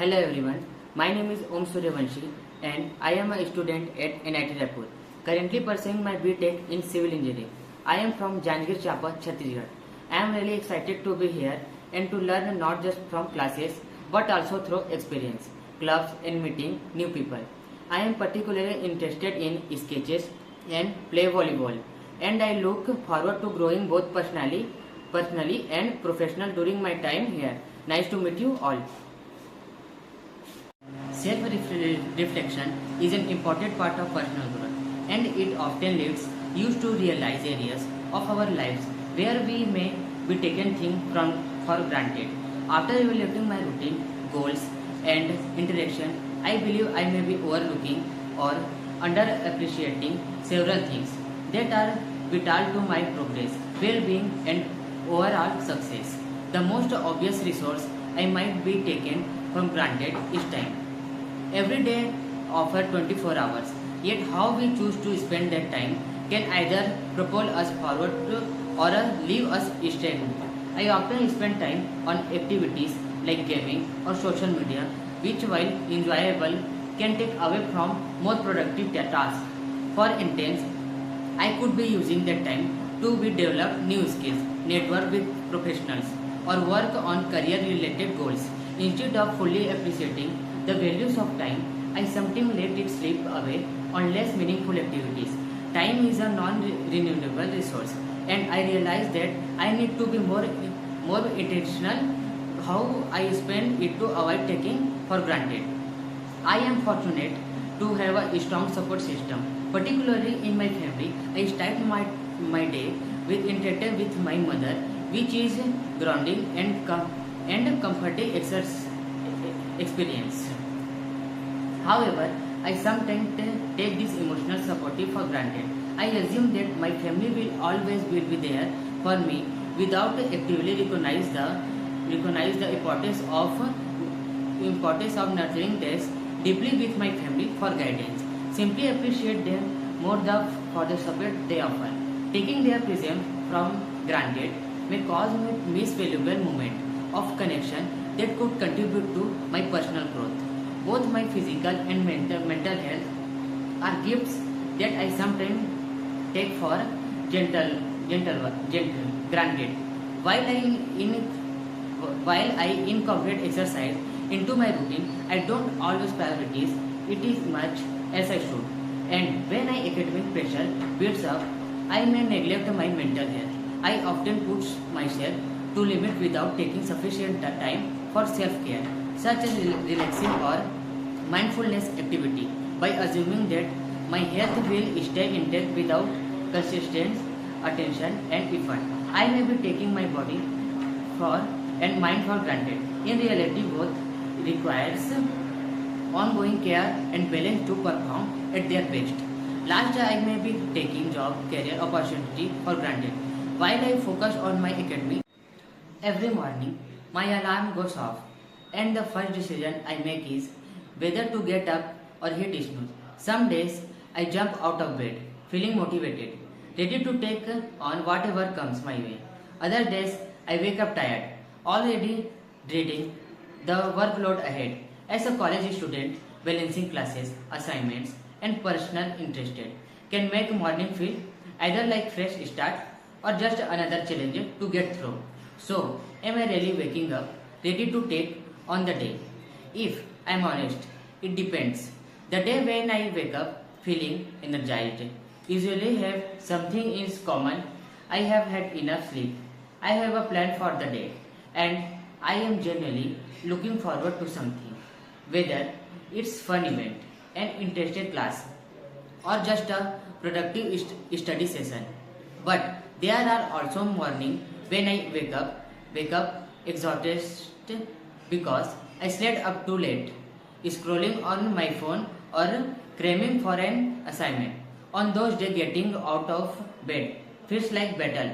Hello everyone, my name is Om Suryavanshi and I am a student at NIT Raipur, currently pursuing my BTech in Civil Engineering. I am from Jangir Chapa, Chhattisgarh. I am really excited to be here and to learn not just from classes but also through experience, clubs and meeting new people. I am particularly interested in sketches and play volleyball and I look forward to growing both personally and professional during my time here. Nice to meet you all. Self-reflection is an important part of personal growth and it often leads you to realize areas of our lives where we may be taken things for granted. After evaluating my routine, goals and interaction, I believe I may be overlooking or underappreciating several things that are vital to my progress, well-being and overall success. The most obvious resource I might be taken for granted is time. Every day offers 24 hours, yet how we choose to spend that time can either propel us forward or leave us stagnant. I often spend time on activities like gaming or social media, which while enjoyable can take away from more productive tasks. For instance, I could be using that time to develop new skills, network with professionals, or work on career-related goals. Instead of fully appreciating the values of time, I sometimes let it slip away on less meaningful activities. Time is a non-renewable resource, and I realize that I need to be more intentional how I spend it to avoid taking for granted. I am fortunate to have a strong support system, particularly in my family. I start my day with interaction with my mother, which is grounding and comforting experience. However, I sometimes take this emotional support for granted. I assume that my family will always be there for me without actively recognize the importance of nurturing this deeply with my family for guidance. Simply appreciate them more for the support they offer. Taking their presence from granted may cause me miss valuable moment of connection that could contribute to my personal growth. Both my physical and mental health are gifts that I sometimes take for granted. While I incorporate exercise into my routine, I don't always prioritize it as much as I should. And when my academic pressure builds up, I may neglect my mental health. I often push myself to limit without taking sufficient time for self-care, such as relaxing or mindfulness activity, by assuming that my health will stay intact without consistent attention and effort. I may be taking my body and mind for granted. In reality, both requires ongoing care and balance to perform at their best. Last, I may be taking job career opportunity for granted. While I focus on my academic, every morning my alarm goes off and the first decision I make is whether to get up or hit snooze. Some days I jump out of bed feeling motivated, ready to take on whatever comes my way. Other days I wake up tired, already dreading the workload ahead. As a college student, balancing classes, assignments and personal interest can make morning feel either like fresh start or just another challenge to get through. So, am I really waking up ready to take on the day? If I am honest, it depends. The day when I wake up feeling energized usually have something in common. I have had enough sleep. I have a plan for the day and I am generally looking forward to something. Whether it's fun event, an interesting class or just a productive study session. But there are also mornings when I wake up exhausted because I slept up too late, scrolling on my phone or cramming for an assignment. On those days, getting out of bed feels like battle,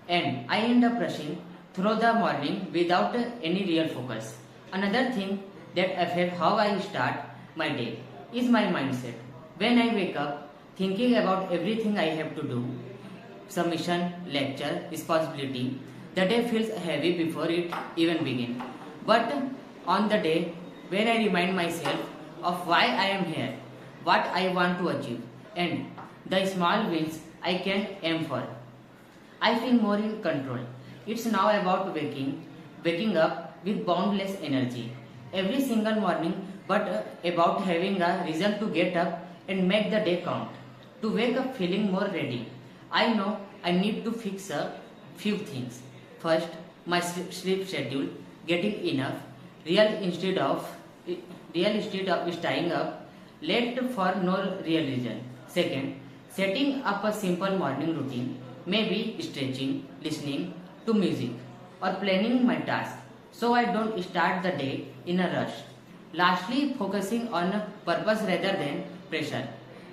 and I end up rushing through the morning without any real focus. Another thing that affects how I start my day is my mindset. When I wake up thinking about everything I have to do, submission, lecture, responsibility, the day feels heavy before it even begins. But on the day when I remind myself of why I am here, what I want to achieve, and the small wins I can aim for. I feel more in control. It's now about waking up with boundless energy every single morning, but about having a reason to get up and make the day count. To wake up feeling more ready. I know I need to fix a few things. First, my sleep schedule, getting enough, real instead of staying up late for no real reason. Second, setting up a simple morning routine, maybe stretching, listening to music, or planning my task so I don't start the day in a rush. Lastly, focusing on purpose rather than pressure.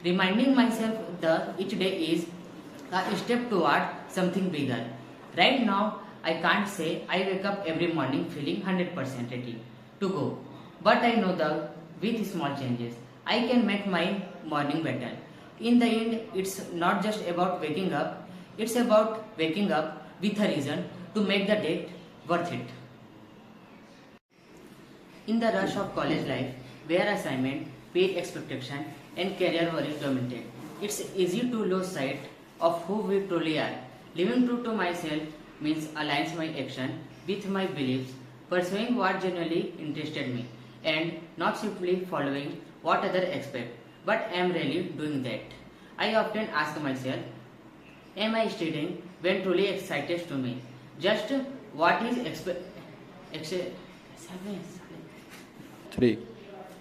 Reminding myself that each day is a step toward something bigger. Right now, I can't say I wake up every morning feeling 100% ready to go. But I know that with small changes, I can make my morning better. In the end, it's not just about waking up, it's about waking up with a reason to make the day worth it. In the rush of college life, where assignment, peer expectation, and career worries dominate, it's easy to lose sight of who we truly are. Living true to myself means aligns my action with my beliefs, pursuing what genuinely interested me, and not simply following what others expect. But am really doing that? I often ask myself, am I studying when truly excited to me? Just what is Three.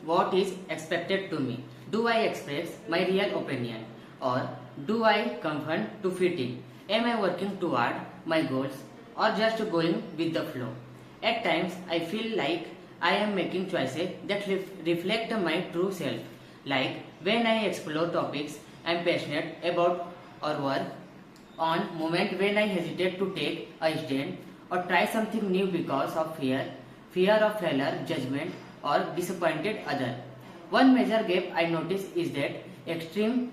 what is expected to me? Do I express my real opinion or do I conform to fit in? Am I working toward my goals or just going with the flow? At times, I feel like I am making choices that reflect my true self, like when I explore topics I am passionate about or work on moment when I hesitate to take a stand or try something new because of fear of failure, judgment, or disappointed other. One major gap I notice is that extreme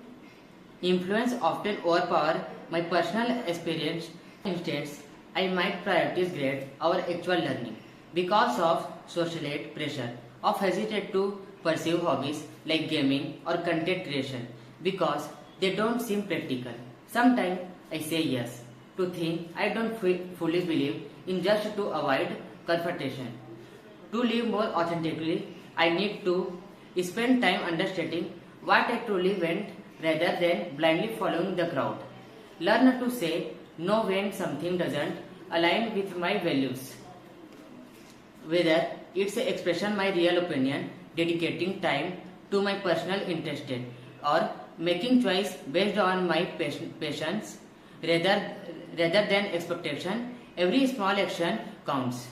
influence often overpower my personal experience. For instance, I might prioritize grades over actual learning because of socialite pressure, or hesitate to pursue hobbies like gaming or content creation because they don't seem practical. Sometimes I say yes to things I don't fully believe in just to avoid confrontation. To live more authentically, I need to spend time understanding what I truly want rather than blindly following the crowd. Learn to say no when something doesn't align with my values. Whether it's expression my real opinion, dedicating time to my personal interest, or making choice based on my passions rather than expectation, every small action counts.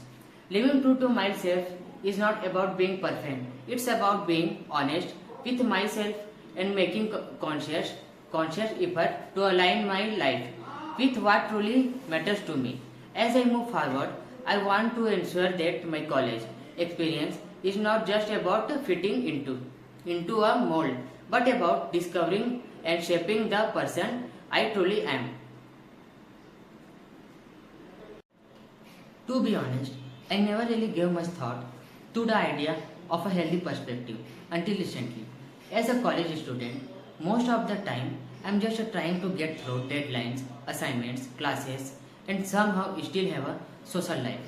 Living true to myself is not about being perfect. It's about being honest with myself and making conscious effort to align my life with what truly matters to me. As I move forward, I want to ensure that my college experience is not just about fitting into a mold, but about discovering and shaping the person I truly am. To be honest, I never really gave much thought to the idea of a healthy perspective until recently. As a college student, most of the time I'm just trying to get through deadlines, assignments, classes, and somehow still have a social life.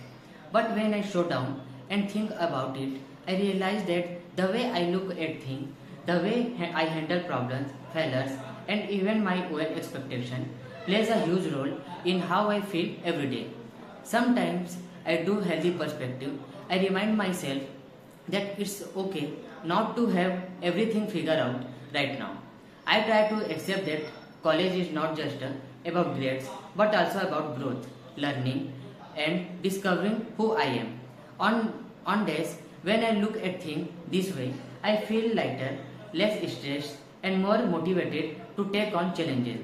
But when I slow down and think about it, I realize that the way I look at things, the way I handle problems, failures, and even my own expectation plays a huge role in how I feel every day. Sometimes I do healthy perspective. I remind myself that it's okay not to have everything figured out right now. I try to accept that college is not just about grades but also about growth, learning, and discovering who I am. On days when I look at things this way, I feel lighter, less stressed, and more motivated to take on challenges.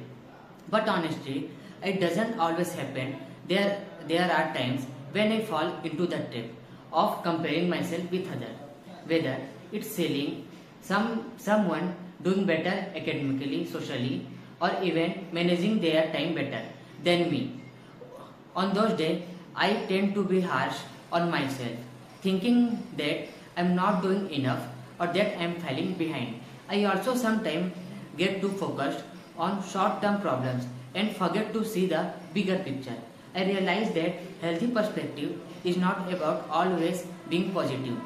But honestly, it doesn't always happen. There are times when I fall into the trap of comparing myself with others, whether it's selling someone doing better academically, socially, or even managing their time better than me. On those days, I tend to be harsh on myself, thinking that I'm not doing enough or that I'm falling behind. I also sometimes get too focused on short-term problems and forget to see the bigger picture. I realize that healthy perspective is not about always being positive,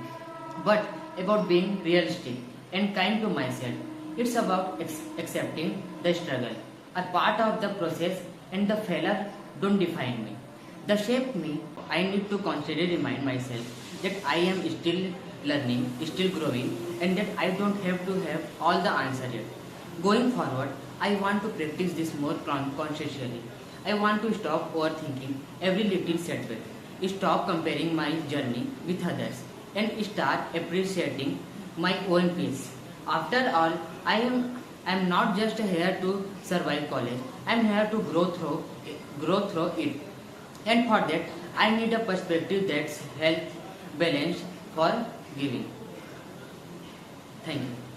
but about being realistic and kind to myself. It's about accepting the struggle, a part of the process, and the failure don't define me. The shape me, I need to constantly remind myself that I am still learning, still growing, and that I don't have to have all the answers yet. Going forward, I want to practice this more consciously. I want to stop overthinking every little setback, stop comparing my journey with others, and start appreciating my own pace. After all, I am not just here to survive college. I am here to grow through it. And for that, I need a perspective that's health, balanced, for giving. Thank you.